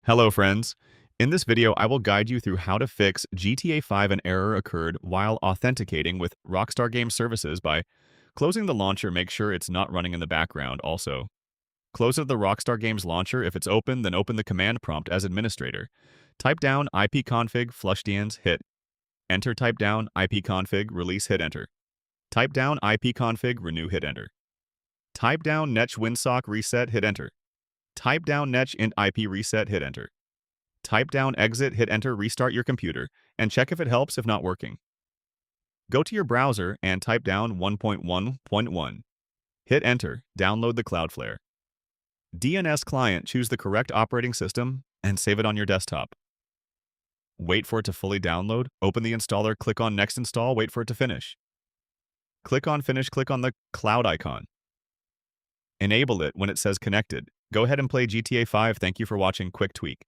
Hello friends. In this video, I will guide you through how to fix GTA 5 an error occurred while authenticating with Rockstar Games Services by closing the launcher, make sure it's not running in the background also. Close the Rockstar Games launcher. If it's open, then open the command prompt as administrator. Type down ipconfig flushdns hit enter. Type down ipconfig release hit enter. Type down ipconfig renew hit enter. Type down netch winsock reset hit enter. Type down netch int IP reset hit enter. Type down exit, hit enter, restart your computer, and check if it helps if not working. Go to your browser and type down 1.1.1. Hit enter, download the Cloudflare. DNS client, choose the correct operating system, and save it on your desktop. Wait for it to fully download, open the installer, click on next install, wait for it to finish. Click on finish, click on the cloud icon. Enable it when it says connected. Go ahead and play GTA 5. Thank you for watching Quick Tweak.